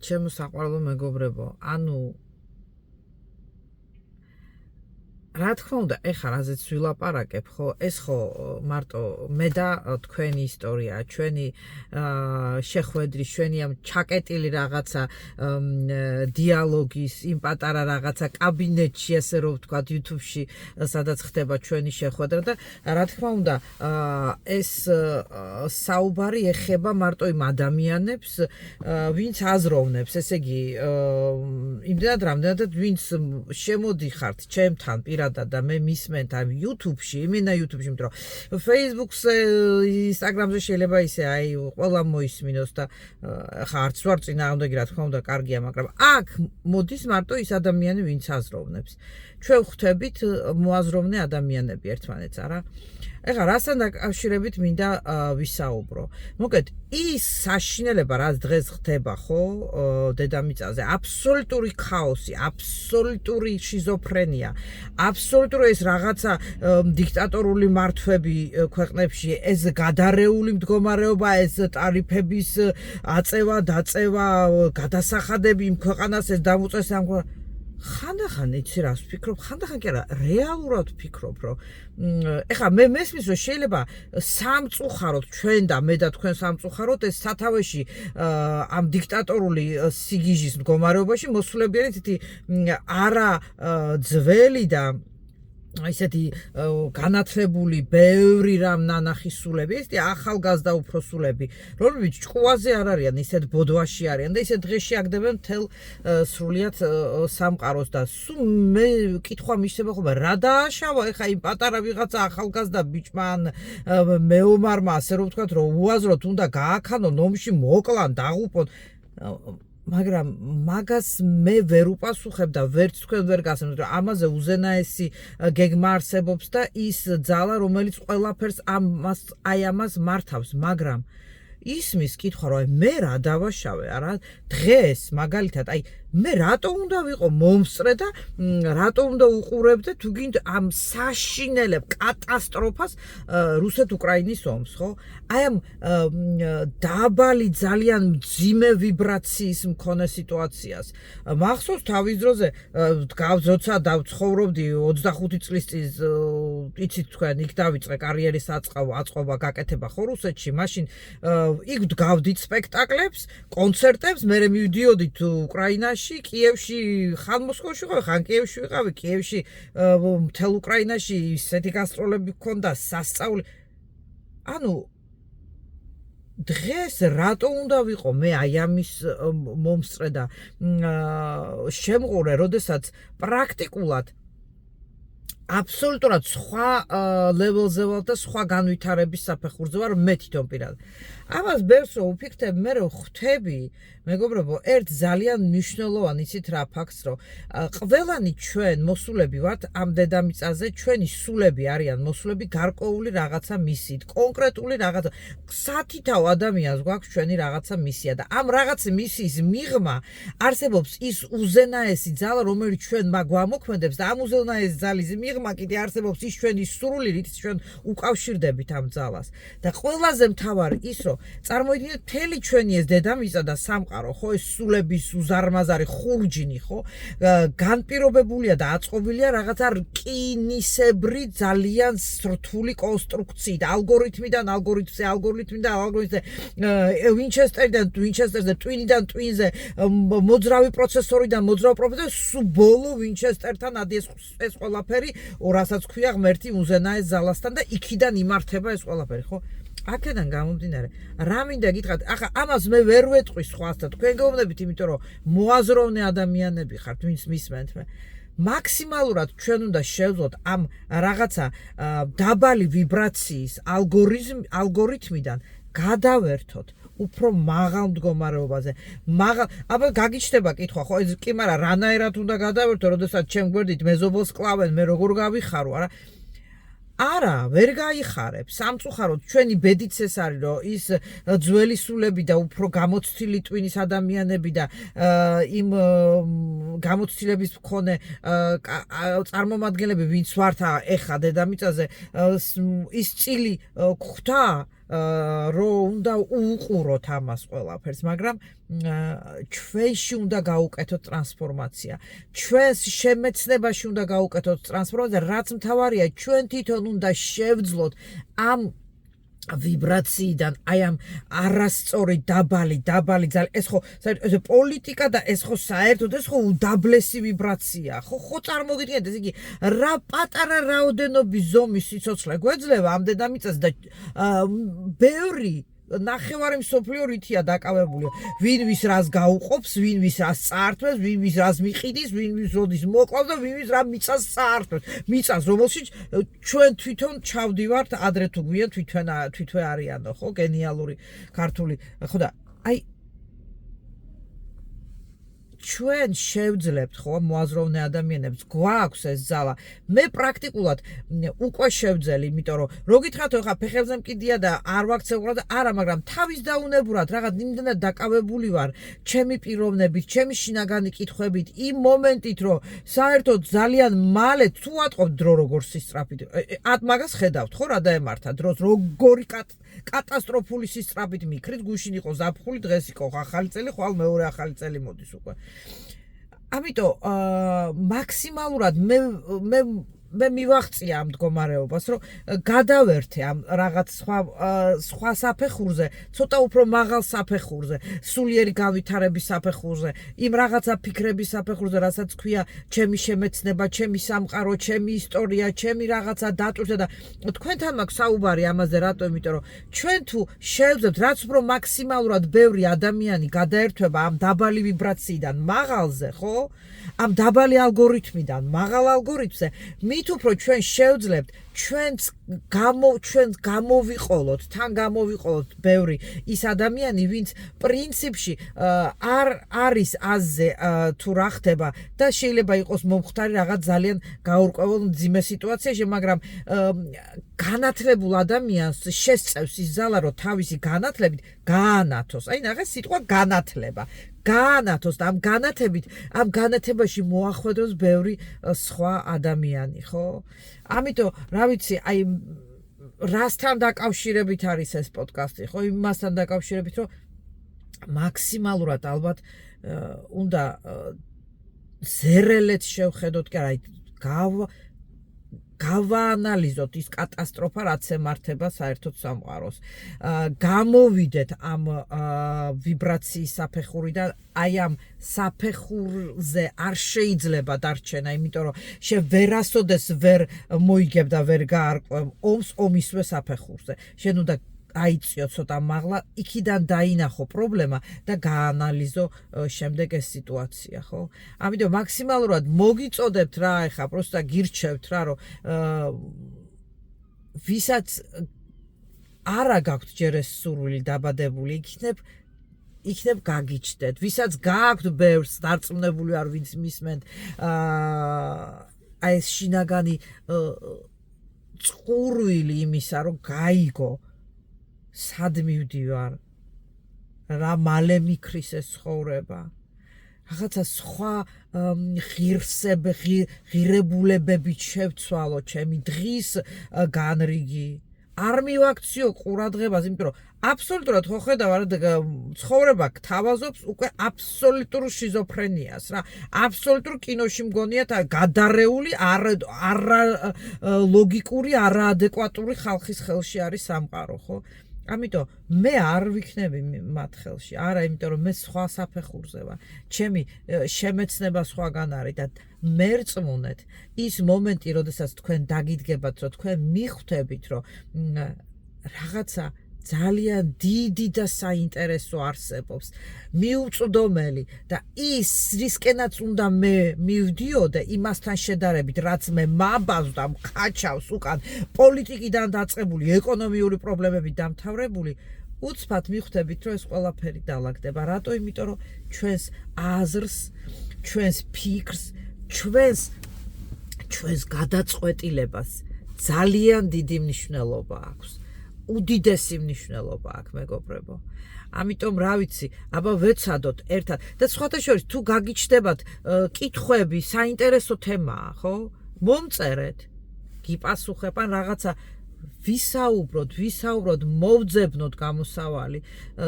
ჩემო საყვარელო მეგობრებო, ანუ რა თქმა უნდა, ეხლა რაზეც ვილაპარაკებ, ხო, ეს ხო მარტო მე და თქვენი ისტორია, ჩვენი შეხვედრის, ჩვენი ამ ჩაკეტილი რაღაცა დიალოგის, იმ პატარა რაღაცა კაბინეტში, ასე რომ ვთქვათ, YouTube-ში, სადაც ხდება ჩვენი შეხვედრა და რა თქმა უნდა, ეს საუბარი ეხება მარტო იმ ადამიანებს, ვინც აზროვნებს, ესე იგი, იმდენად რამდენადაც ვინც შემოდიხართ ჩემთან და მე მისმენთ ამ YouTube-ში, იმენა YouTube-ში, იმიტომ რომ Facebook-ზე, Instagram-ზე შეიძლება ისე აი ყველა მოისმინოს და ხა არც ვარ წინააღმდეგი, რა თქმა უნდა, კარგია, მაგრამ აქ მოდის მარტო ის ადამიანი, ვინც აზროვნებს. ჩვენ ხვდებით მოაზროვნე ადამიანები ერთმანეთს, არა? ეხლა რასთან დაკავშირებით მინდა ვისაუბრო. მოკეთ, ის საშინელება, რაც დღეს ხდება, ხო, დედამიწაზე, აბსოლუტური ქაოსი, აბსოლუტური შიზოფრენია, აბსოლუტური ეს რაღაცა დიქტატორული მართვები ქვეყნებში, ეს გადარეული მდგომარეობა, ეს ტარიფების აწევა, დაწევა, გადასახადები იმ ქვეყანას ეს დამუწეს ამ ხანდახან იცი რას ვფიქრობ, ხანდახან კი არა, რეალურად ვფიქრობ, რომ ეხლა მე მესმის, რომ შეიძლება სამწუხაროდ ჩვენ და მე და თქვენ სამწუხაროდ ეს სათავეში ამ დიქტატორული სიგიჟის მდგომარეობაში მოსულებიანი თითი არა ძველი და ისეთი განათლებული ბევრი რამ ნანახი სულები, ესეთი ახალგაზრდა უფროსულები, რომლებიც ჭკუაზე არ არიან, ისეთ ბოდვაში არიან და ისეთ დღეში აგდებენ მთელ სრულიად სამყაროს და სულ მე კითხვა მიშება ხოლმე, რა დააშავა ეხა იმ პატარა ვიღაცა ახალგაზრდა ბიჭმა ან მეომარმა, ასე რომ ვთქვათ, რომ უაზროდ უნდა გააქანონ, ომში მოკლან, დაღუპონ. მაგრამ მაგას მე ვერ უპასუხებ და ვერც თქვენ ვერ გასცემთ, რომ ამაზე უზენაესი გეგმა არსებობს და ის ძალა, რომელიც ყველაფერს ამას მართავს, მაგრამ ისმის კითხვა, რომ მე რა დავაშავე, არა? დღეს მაგალითად, აი მე რატო უნდა ვიყო მომსწრე და რატო უნდა უყურებდე თუ გინდ ამ საშინელებ კატასტროფას რუსეთ-უკრაინის ომს, ხო? აი ამ დაბალი ძალიან მძიმე ვიბრაციის მქონე სიტუაციას. მახსოვს თავის დროზე როცა დავცხოვრობდი 25 წლის წინ, იცით თქვენ, იქ დავიწყე კარიერის აწყობა, გაკეთება ხო რუსეთში, მაშინ იქ ვდგავდით სპექტაკლებს, კონცერტებს, მე მივდიოდით უკრაინაში, კიევში, ხან მოსკოვში ვიყავი, ხან კიევში ვიყავი, კიევში მთელ უკრაინაში ისეთი გასტროლები გქონდა, სასწაული. ანუ დღეს რატო უნდა ვიყო მე აი ამის მომსწრე და შემყურე, როდესაც პრაქტიკულად აბსოლუტურად სხვა ლეველზე ვარ და სხვა განვითარების საფეხურზე ვარ მე თვითონ პირადად. ამას ბევრს რომ ვფიქრებ, მე რომ ხვდები, მეგობრებო, ერთ ძალიან მნიშვნელოვან იცით რა ფაქტს, რომ ყველანი ჩვენ მოსულები ვართ ამ დედამიწაზე, ჩვენი სულები არიან მოსულები გარკვეული რაღაცა მისიით, კონკრეტული რაღაცა. სათითაო ადამიანს გვაქვს ჩვენი რაღაცა მისია და ამ რაღაცა მისიის მიღმა არსებობს ის უზენაესი ძალა, რომელიც ჩვენ გვამოქმედებს და ამ უზენაესი ძალის მიღმა კიდე არსებობს ის ჩვენი სურვილი, რითიც ჩვენ უკავშირდებით ამ ძალას. და ყველაზე მთავარი ის, რომ წარმოიდგინეთ მთელი ჩვენი ეს დედამიწა და სამყარო, ხო, ეს სულების უზარმაზარი ხურჯინი, ხო, განპირობებულია და აწყობილია რაღაცა რკინისებრი ძალიან სრთული კონსტრუქციით, ალგორითმიდან ალგორითმზე, ვინჩესტერზე, ტვინიდან ტვინზე, მოძრავი პროცესორიდან მოძრავ პროცესორზე, სულ ბოლო ვინჩესტერთან ადის ეს ყველაფერი, რასაც ქვია ღმერთი უზენაეს ძალასთან და იქიდან იმართება ეს ყველაფერი, ხო? აქედან გამომდინარე, რა მინდა გითხრათ, ახლა ამას მე ვერ ვეტყვი სხვასთან, თქვენ გეუბნებით, იმიტომ რომ მოაზროვნე ადამიანები ხართ, ვინც მისმენთ მე. მაქსიმალურად ჩვენ უნდა შევძლოთ ამ რაღაცა დაბალი ვიბრაციის ალგორითმიდან გადავერთოთ უფრო მაღალ მდგომარეობაზე. აბა გაგიჩნდება კითხვა, ხო, ეს კი, მაგრამ რანაირად უნდა გადავერთო, როდესაც ჩემ გვერდით მეზობელს კლავენ, მე როგორ გავიხარო, არა? არა, ვერ გაიხარებ. სამწუხაროდ ჩვენი ბედიც ეს არის, რომ ის ძველი სულები და უფრო გამოცდილი ტვინის ადამიანები და იმ გამოცდილების მქონე წარმომადგენლები, ვინც ვართ ეხა დედამიწაზე, ის წილი გვხვდა რომ უნდა უყუროთ ამას ყველაფერს, მაგრამ ჩვენში უნდა გაუკეთოთ ტრანსფორმაცია. ჩვენს შემეცნებაში უნდა გაუკეთოთ ტრანსფორმაცია, რაც მთავარია, ჩვენ თვითონ უნდა შევძლოთ ამ ვიბრაციიდან, აი ამ არასწორი დაბალი ძალა, ეს ხო საერთოდ პოლიტიკა და ეს ხო საერთოდ ეს ხო უდაბლესი ვიბრაცია, ხო წარმოგიდგენთ, ესე იგი რა პატარა რაოდენობის ზომის სიცოცხლე გვეძლევა ამ დედამიწას და ბევრი ნახევარი მსოფლიო რითია დაკავებული, ვინ ვის რას გაუყოფს, ვინ ვის რას წაართვეს, ვინ ვის რას მიყიდის, ვინ ვის როდის მოკლავს და ვინ ვის რა მიწას წაართვეს. მიწას, რომელშიც ჩვენ თვითონ ჩავდივართ ადრე თუ გვიან თვითონ არიანო, ხო, გენიალური ქართული. ხო და აი ჩვენ შევძლებთ ხო მოაზროვნე ადამიანებს გვაქვს ეს ძალა მე პრაქტიკულად უკვე შევძელი იმიტომ რომ რო გითხრათ ხო ხა ფეხებზე მკიდია და არ ვაქცევრად არა მაგრამ თავის დაუნებურად რაღაც იმდენად დაკავებული ვარ ჩემი პიროვნებით ჩემი შინაგანი კითხვებით იმ მომენტით რომ საერთოდ ძალიან მალე თუ ატყობ დრო როგორ სისწრაფით მაგას ხედავთ ხო რა დაემართა დროს როგორი კატასტროფული სისწრაფით მიქრით გუშინ იყო ზაფხული დღეს იყო ახალი წელი ხვალ მეორე ახალი წელი მოდის უკვე ამიტომ მაქსიმალურად მე მივაღწია ამ მდგომარეობას რომ გადავერთე ამ რაღაც სხვა საფეხურზე ცოტა უფრო მაღალ საფეხურზე სულიერი განვითარების საფეხურზე იმ რაღაცა ფიქრების საფეხურზე რასაც ქვია ჩემი შემეცნება ჩემი სამყარო ჩემი ისტორია ჩემი რაღაცა დატვირთვა და თქვენთან მაქვს საუბარი ამაზე რატო იმიტომ რომ ჩვენ თუ შევძლებთ რაც უფრო მაქსიმალურად ბევრი ადამიანი გადაერთვება ამ დაბალი ვიბრაციიდან მაღალზე ხო ამ დაბალი ალგორითმიდან მაღალ ალგორითმზე მით უფრო ჩვენ შევძლებთ ჩვენს გამოვიყოლოთ თან გამოვიყოლოთ ბევრი ის ადამიანი ვინც პრინციპში არ არის აზზე თუ რა ხდება და შეიძლება იყოს მომხდარი რაღაც ძალიან გაურკვეველ მძიმე სიტუაციაში მაგრამ განათლებულ ადამიანს შესწევს ის ზალა რომ თავისი განათლებით გაანათოს აი ნახე სიტყვა განათლება განათოს და ამ განათებით ამ განათებაში მოახვედროს ბევრი სხვა ადამიანი ხო ამიტომ რა ვიცი აი რასთან დაკავშირებით არის ეს პოდკასტი ხო იმასთან დაკავშირებით რომ მაქსიმალურად ალბათ უნდა ზერელეთ შევხედოთ კი არა გავაანალიზოთ ის კატასტროფა რაც ემართება საერთოდ სამყაროს გამოვიდეთ ამ ვიბრაციის საფეხურიდან აი ამ საფეხურზე არ შეიძლება დარჩენა იმიტომ რომ ვერასოდეს ვერ მოიგებ და ვერ გაარკვევ ომს ომისვე საფეხურზე შენ უნდა აიწიო ცოტა მაღლა იქიდან დაინახო პრობლემა და გაანალიზო შემდეგ ეს სიტუაცია ხო ამიტომ მაქსიმალურად მოგიწოდებთ რა ეხა პროსტა გირჩევთ რა რომ ვისაც არა გაქვთ ჯერ ეს სურვილი დაბადებული იქნებ გაგიჩნდეთ ვისაც გაქვთ ბევრს დარწმუნებული არ ვინც მისმენთ აი ეს შინაგანი წყურვილი იმისა რომ გაიგო სად მივდივარ რა მალე მიქრის ეს ცხოვრება რაღაცა სხვა ღირებულებებით შევცვალო ჩემი დღის განრიგი არ მივაქციო ყურადღებას იმიტომ რომ აბსოლუტურად ხო ხედავ ცხოვრება გთავაზობს უკვე აბსოლუტურ შიზოფრენიას რა აბსოლუტურ კინოში მგონიათ გადარეული არ ლოგიკური არაადეკვატური ხალხის ხელში არის სამყარო ხო ამიტომ მე არ ვიქნები მათ ხელში არა იმიტომ რომ მე სხვა საფეხურზე ვარ ჩემი შემეცნება სხვაგან არის და მერწმუნეთ ის მომენტი როდესაც თქვენ დაგიდგებათ რომ თქვენ მიხვდებით რომ რაღაცა ძალიან დიდი და საინტერესო არსებობს მიუწვდომელი და ის რისკენაც უნდა მე მივდიოდე იმასთან შედარებით რაც მე მაბაზ და მყაჩავს უკან პოლიტიკიდან დაწყებული ეკონომიური პრობლემებით დამთავრებული უცბად მიხვდებით რომ ეს ყველაფერი დაალაგდება რატო იმიტომ რომ ჩვენს აზრს ჩვენს ფიქრს ჩვენს გადაწყვეტილებას ძალიან დიდი მნიშვნელობა აქვს უდიდესი მნიშვნელობა აქვს მეგობრებო. ამიტომ რა ვიცი, აბა ვეცადოთ ერთად და სხვათა შორის თუ გაგიჩნდებათ კითხვები, საინტერესო თემაა, ხო? მომწერეთ. გიპასუხებ ან რაღაცა ვისაუბროთ, მოვძებნოთ გამოსავალი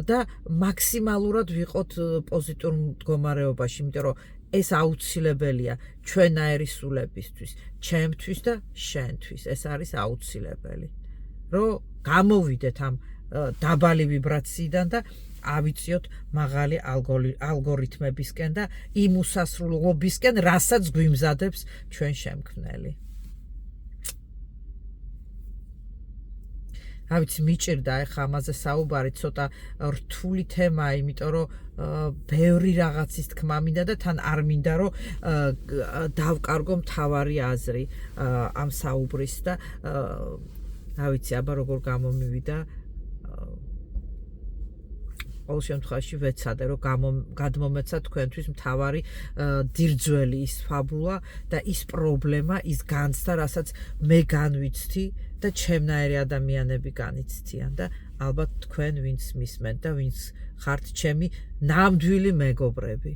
და მაქსიმალურად ვიყოთ პოზიტიურ მდგომარეობაში, იმიტომ რომ ეს აუცილებელია ჩვენაერი სულებისთვის, ჩემთვის და შენთვის. ეს არის აუცილებელი, რომ გამოვიდეთ ამ დაბალი ვიბრაციიდან და ავიწიოთ მაღალი ალგორითმებისკენ და იმ უსასრულობისკენ, რასაც გვიმზადებს ჩვენ შემქმნელი. ავიცი მიჭირდა ეხა ამაზე საუბარი, ცოტა რთული თემაა, იმიტომ რომ ბევრი რაღაცის თქმა მინდა და თან არ მინდა რომ დავკარგო მთავარი აზრი ამ საუბრის და ავიცი აბა როგორ გამომივიდა. ყოველ შემთხვევაში ვეცადე რომ გადმომეცა თქვენთვის მთავარი დირძველი ის ფაბულა და ის პრობლემა, ის განცდა, რასაც მე განვიცდი და ჩემნაირი ადამიანები განიცდიან და ალბათ თქვენ ვინც მისმენთ და ვინც ხართ ჩემი ნამდვილი მეგობრები.